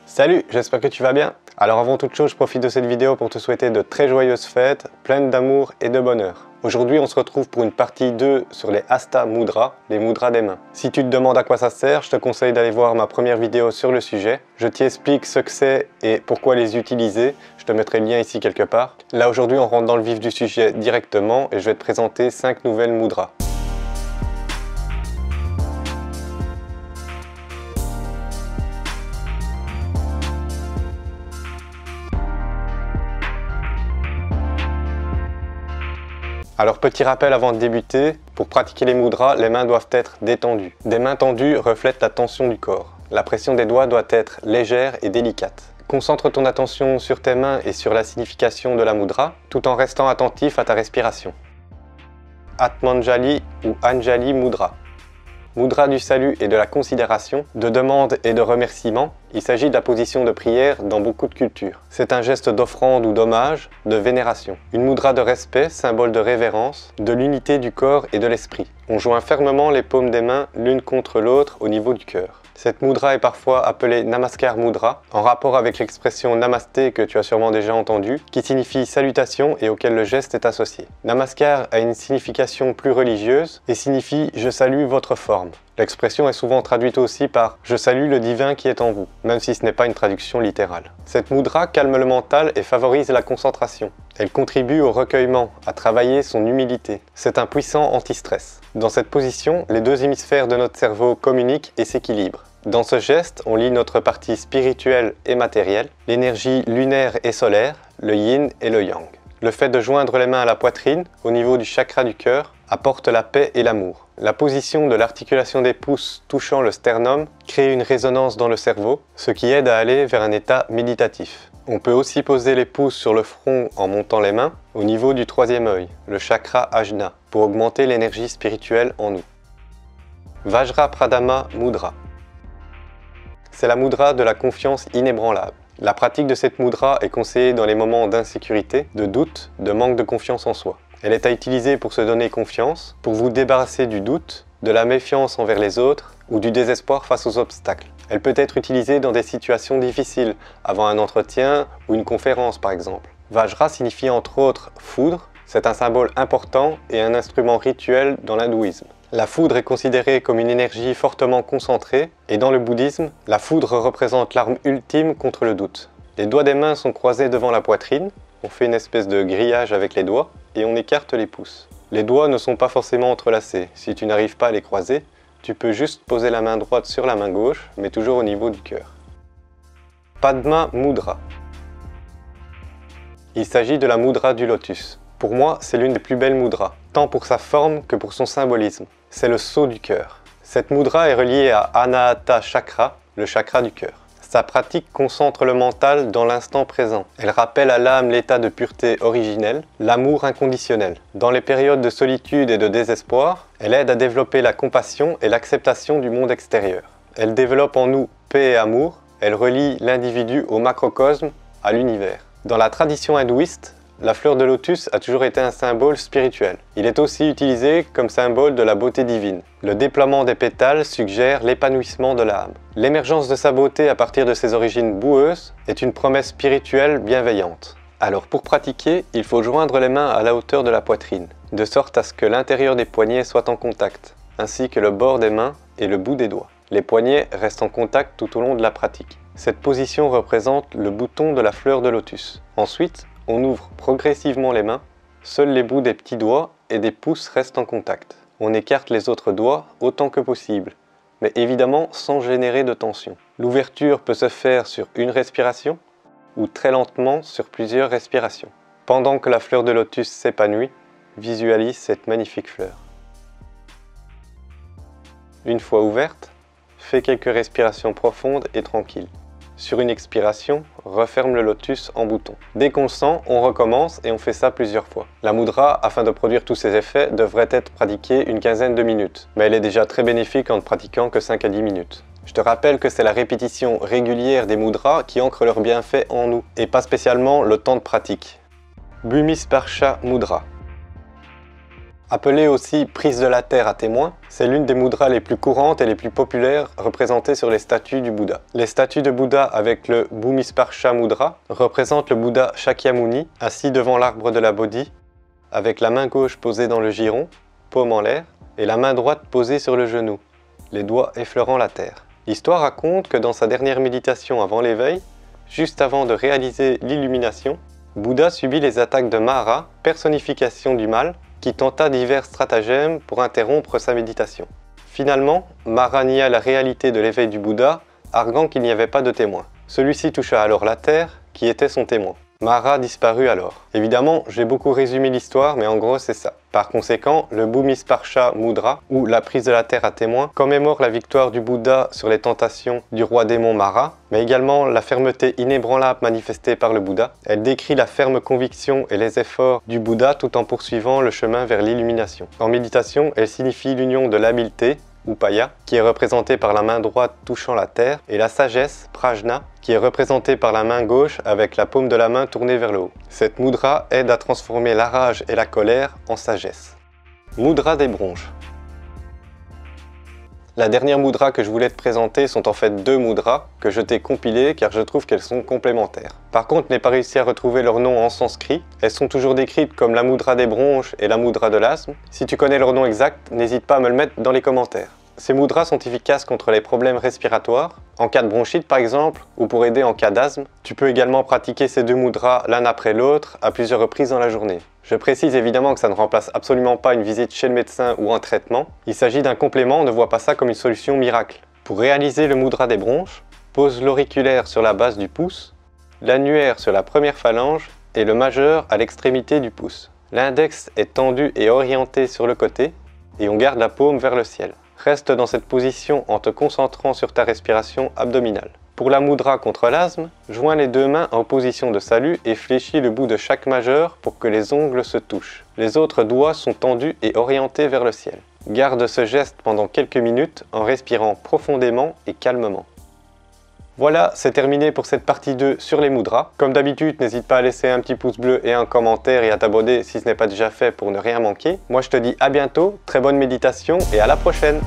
Salut, j'espère que tu vas bien. Alors avant toute chose, je profite de cette vidéo pour te souhaiter de très joyeuses fêtes, pleines d'amour et de bonheur. Aujourd'hui, on se retrouve pour une partie 2 sur les Hasta Mudras, les mudras des mains. Si tu te demandes à quoi ça sert, je te conseille d'aller voir ma première vidéo sur le sujet. Je t'y explique ce que c'est et pourquoi les utiliser. Je te mettrai le lien ici quelque part. Là aujourd'hui, on rentre dans le vif du sujet directement et je vais te présenter 5 nouvelles mudras. Alors petit rappel avant de débuter, pour pratiquer les mudras, les mains doivent être détendues. Des mains tendues reflètent la tension du corps. La pression des doigts doit être légère et délicate. Concentre ton attention sur tes mains et sur la signification de la mudra, tout en restant attentif à ta respiration. Atmanjali ou Anjali Mudra. Mudra du salut et de la considération, de demande et de remerciement, il s'agit de la position de prière dans beaucoup de cultures. C'est un geste d'offrande ou d'hommage, de vénération. Une mudra de respect, symbole de révérence, de l'unité du corps et de l'esprit. On joint fermement les paumes des mains l'une contre l'autre au niveau du cœur. Cette mudra est parfois appelée Namaskar Mudra, en rapport avec l'expression Namasté que tu as sûrement déjà entendu, qui signifie salutation et auquel le geste est associé. Namaskar a une signification plus religieuse et signifie « je salue votre forme ». L'expression est souvent traduite aussi par « je salue le divin qui est en vous », même si ce n'est pas une traduction littérale. Cette mudra calme le mental et favorise la concentration. Elle contribue au recueillement, à travailler son humilité. C'est un puissant anti-stress. Dans cette position, les deux hémisphères de notre cerveau communiquent et s'équilibrent. Dans ce geste, on lie notre partie spirituelle et matérielle, l'énergie lunaire et solaire, le yin et le yang. Le fait de joindre les mains à la poitrine, au niveau du chakra du cœur, apporte la paix et l'amour. La position de l'articulation des pouces touchant le sternum crée une résonance dans le cerveau, ce qui aide à aller vers un état méditatif. On peut aussi poser les pouces sur le front en montant les mains au niveau du troisième œil, le chakra Ajna, pour augmenter l'énergie spirituelle en nous. Vajrapradama Mudra. C'est la mudra de la confiance inébranlable. La pratique de cette mudra est conseillée dans les moments d'insécurité, de doute, de manque de confiance en soi. Elle est à utiliser pour se donner confiance, pour vous débarrasser du doute, de la méfiance envers les autres ou du désespoir face aux obstacles. Elle peut être utilisée dans des situations difficiles, avant un entretien ou une conférence par exemple. Vajra signifie entre autres foudre, c'est un symbole important et un instrument rituel dans l'hindouisme. La foudre est considérée comme une énergie fortement concentrée et dans le bouddhisme, la foudre représente l'arme ultime contre le doute. Les doigts des mains sont croisés devant la poitrine, on fait une espèce de grillage avec les doigts et on écarte les pouces. Les doigts ne sont pas forcément entrelacés, si tu n'arrives pas à les croiser, tu peux juste poser la main droite sur la main gauche, mais toujours au niveau du cœur. Padma Mudra. Il s'agit de la mudra du lotus. Pour moi, c'est l'une des plus belles mudras, tant pour sa forme que pour son symbolisme. C'est le sceau du cœur. Cette mudra est reliée à Anahata Chakra, le chakra du cœur. Sa pratique concentre le mental dans l'instant présent. Elle rappelle à l'âme l'état de pureté originelle, l'amour inconditionnel. Dans les périodes de solitude et de désespoir, elle aide à développer la compassion et l'acceptation du monde extérieur. Elle développe en nous paix et amour. Elle relie l'individu au macrocosme, à l'univers. Dans la tradition hindouiste, la fleur de lotus a toujours été un symbole spirituel. Il est aussi utilisé comme symbole de la beauté divine. Le déploiement des pétales suggère l'épanouissement de l'âme. L'émergence de sa beauté à partir de ses origines boueuses est une promesse spirituelle bienveillante. Alors pour pratiquer, il faut joindre les mains à la hauteur de la poitrine, de sorte à ce que l'intérieur des poignets soit en contact, ainsi que le bord des mains et le bout des doigts. Les poignets restent en contact tout au long de la pratique. Cette position représente le bouton de la fleur de lotus. Ensuite, on ouvre progressivement les mains, seuls les bouts des petits doigts et des pouces restent en contact. On écarte les autres doigts autant que possible, mais évidemment sans générer de tension. L'ouverture peut se faire sur une respiration ou très lentement sur plusieurs respirations. Pendant que la fleur de lotus s'épanouit, visualise cette magnifique fleur. Une fois ouverte, fais quelques respirations profondes et tranquilles. Sur une expiration, referme le lotus en bouton. Dès qu'on le sent, on recommence et on fait ça plusieurs fois. La mudra, afin de produire tous ses effets, devrait être pratiquée une quinzaine de minutes. Mais elle est déjà très bénéfique en ne pratiquant que 5 à 10 minutes. Je te rappelle que c'est la répétition régulière des mudras qui ancre leurs bienfaits en nous, et pas spécialement le temps de pratique. Bhumisparsha Mudra. Appelée aussi prise de la terre à témoin, c'est l'une des mudras les plus courantes et les plus populaires représentées sur les statues du Bouddha. Les statues de Bouddha avec le Bhumisparsha Mudra représentent le Bouddha Shakyamuni assis devant l'arbre de la Bodhi, avec la main gauche posée dans le giron, paume en l'air, et la main droite posée sur le genou, les doigts effleurant la terre. L'histoire raconte que dans sa dernière méditation avant l'éveil, juste avant de réaliser l'illumination, Bouddha subit les attaques de Mara, personnification du mal, qui tenta divers stratagèmes pour interrompre sa méditation. Finalement, Mara nia la réalité de l'éveil du Bouddha, arguant qu'il n'y avait pas de témoin. Celui-ci toucha alors la terre, qui était son témoin. Mara disparut alors. Évidemment, j'ai beaucoup résumé l'histoire, mais en gros c'est ça. Par conséquent, le Bhumisparsha Mudra, ou la prise de la terre à témoin, commémore la victoire du Bouddha sur les tentations du roi démon Mara, mais également la fermeté inébranlable manifestée par le Bouddha. Elle décrit la ferme conviction et les efforts du Bouddha tout en poursuivant le chemin vers l'illumination. En méditation, elle signifie l'union de l'habileté, Upaya, qui est représentée par la main droite touchant la terre, et la sagesse, Prajna, qui est représentée par la main gauche avec la paume de la main tournée vers le haut. Cette mudra aide à transformer la rage et la colère en sagesse. Mudra des bronches. La dernière mudra que je voulais te présenter sont en fait deux mudras que je t'ai compilées car je trouve qu'elles sont complémentaires. Par contre, je n'ai pas réussi à retrouver leur nom en sanskrit. Elles sont toujours décrites comme la mudra des bronches et la mudra de l'asthme. Si tu connais leur nom exact, n'hésite pas à me le mettre dans les commentaires. Ces mudras sont efficaces contre les problèmes respiratoires, en cas de bronchite par exemple, ou pour aider en cas d'asthme. Tu peux également pratiquer ces deux mudras l'un après l'autre à plusieurs reprises dans la journée. Je précise évidemment que ça ne remplace absolument pas une visite chez le médecin ou un traitement. Il s'agit d'un complément, ne vois pas ça comme une solution miracle. Pour réaliser le mudra des bronches, pose l'auriculaire sur la base du pouce, l'annulaire sur la première phalange et le majeur à l'extrémité du pouce. L'index est tendu et orienté sur le côté et on garde la paume vers le ciel. Reste dans cette position en te concentrant sur ta respiration abdominale. Pour la mudra contre l'asthme, joins les deux mains en position de salut et fléchis le bout de chaque majeur pour que les ongles se touchent. Les autres doigts sont tendus et orientés vers le ciel. Garde ce geste pendant quelques minutes en respirant profondément et calmement. Voilà, c'est terminé pour cette partie 2 sur les mudras. Comme d'habitude, n'hésite pas à laisser un petit pouce bleu et un commentaire et à t'abonner si ce n'est pas déjà fait pour ne rien manquer. Moi je te dis à bientôt, très bonne méditation et à la prochaine!